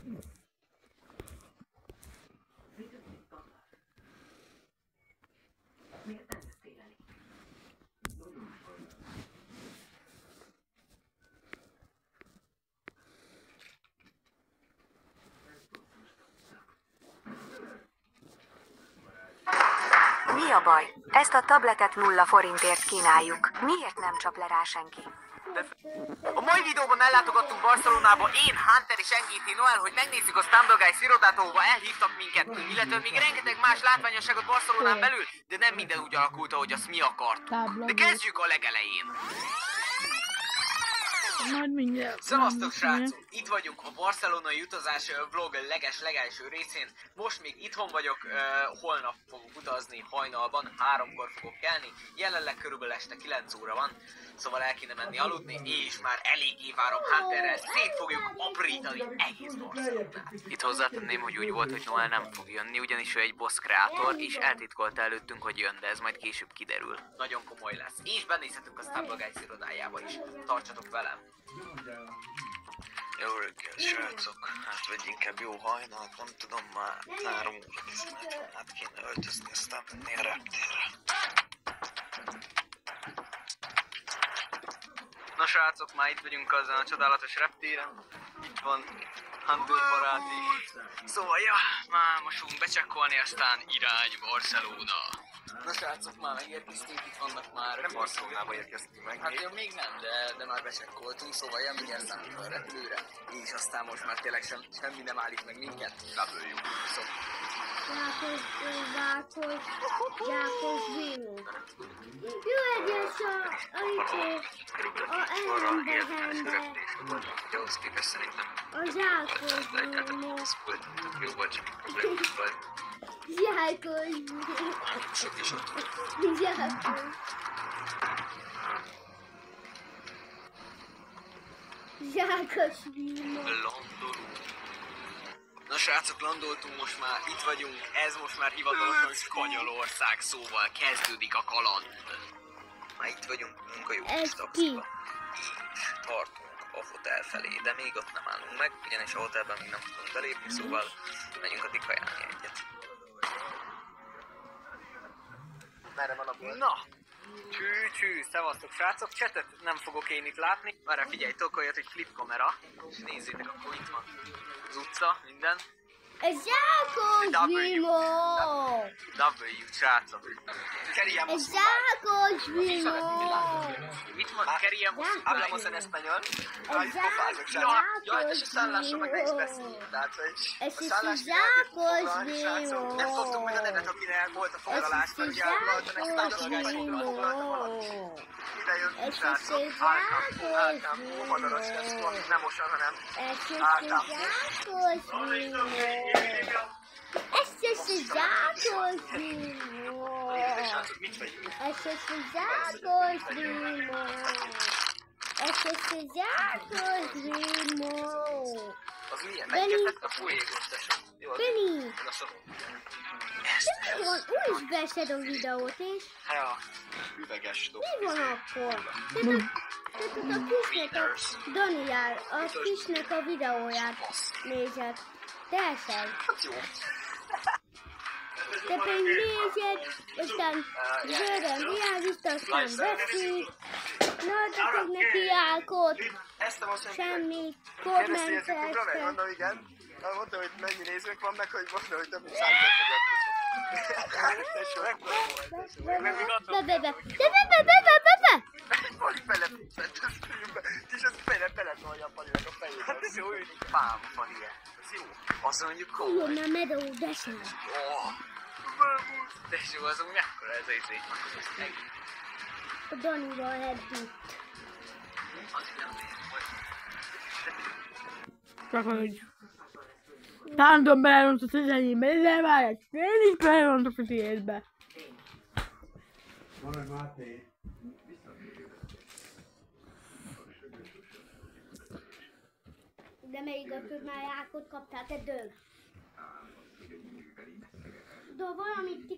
Mi a baj? Ezt a tabletet 0 forintért kínáljuk. Miért nem csap le rá senki? A mai videóban ellátogattunk Barcelonába, én, Hunter és NGT Noel, hogy megnézzük a Stumble Guys irodát, ahova elhívtak minket, illetve még rengeteg más látványosságot Barcelonán belül, de nem minden úgy alakult, ahogy azt mi akartuk. De kezdjük a legelején. Majd mindjárt. Szevasztok srácok! Itt vagyunk a barcelonai utazás vlog legelső részén. Most még itthon vagyok, holnap fogok utazni hajnalban, 3-kor fogok kelni. Jelenleg körülbelül este 9 óra van, szóval el kéne menni aludni, és már eléggé várom Hunterrel, szét fogjuk aprítani egész Barcelonát. Itt hozzátenném, hogy úgy volt, hogy Noel nem fog jönni, ugyanis ő egy boss kreátor, és eltitkolta előttünk, hogy jön, de ez majd később kiderül. Nagyon komoly lesz, és benézhetünk a Stumble Guys irodájába is. Tartsatok velem! Jó reggel, srácok! Hát vagy inkább jó hajnalt, nem tudom, már 3 óra 15 van, hát kéne öltözni, aztán menni a reptérre. Na srácok, már itt vagyunk azon a csodálatos reptéren. Itt van Hunter barát is. Szóval ja, már most fogunk becsekkolni, aztán irány Barcelona. Na srácok, már megérkeztünk, itt vannak már. Nem Barcelonába érkeztünk meg. Hát jó, még nem, de már becsekkoltunk, szóval ja, mindjárt szállunk a repülőre. És aztán most már tényleg semmi nem állít meg minket. Repüljünk. Szóval. Jákos Vino. Jó egyes a ellenbehenbe. Ahhoz képest szerintem A Jákos Vino. jó vagy. Jákos Vino. Sok is ott. Jákos Vino. Landolunk. Na srácok, landoltunk, most már itt vagyunk, ez most már hivatalosan Spanyolország, szóval kezdődik a kaland. Már itt vagyunk munkajó Ez ki? taxiba. Így tartunk a hotel felé, de még ott nem állunk meg, ugyanis a hotelben még nem tudunk belépni, szóval megyünk addig kajálni egyet. Merre van a bolt? Na! Csű, szevasztok srácok, csetet nem fogok én itt látni. Várjál, figyelj, olyat, hogy flip kamera. És nézzétek, akkor itt van az utca, minden. Ez Jákos Vino. W, srácok. Ez Jákos Vino. Mit mond? Queríamos, hablamos en español. Ez Jákos Vino. Ez is Jákos Vino. Nem fogtuk meg a nevet, akinek volt a foglalás, mert ugye Jákos Vino. Ez is Jákos Vino. Nem mosan, hanem Ez is Jákos Vino. Ez is Jákos Vino. mit vegyünk? Ez is Jákos Vino. Ez is Jákos Vino. Az milyen? Benni. Megkértek a fújégos tesó. Benni, Na szóval. úgy is veszed a videót, és Ja, üveges dob. mi van akkor? Tehát a kisnek Daniel, a kisnek a videóját nézed. Teszed. Hát jó. Te pedig nézed, aztán zöldön virágít, aztán veszik. Na, adjatok neki álkot. Ezt a most Semmi kérdeztél a kommentesre. YouTube-ra, meg mondom, igen. Mondtam, hogy mennyi nézők van, meg hogy mondom, hogy több mint 100 Hogy és az beletolja a Palinak a fejébe. Hát ez jó, hogy fám a Palia. Ez jó. Azt mondjuk Jó, komoly. na medó, desem. De jó, azon mekkora ez az izé. A Danival együtt. Csak hogy... Tándom belerontott az enyémbe, de várj, én is belerontok a tiédbe. De még a több már jákot kaptál, te dög. De valamit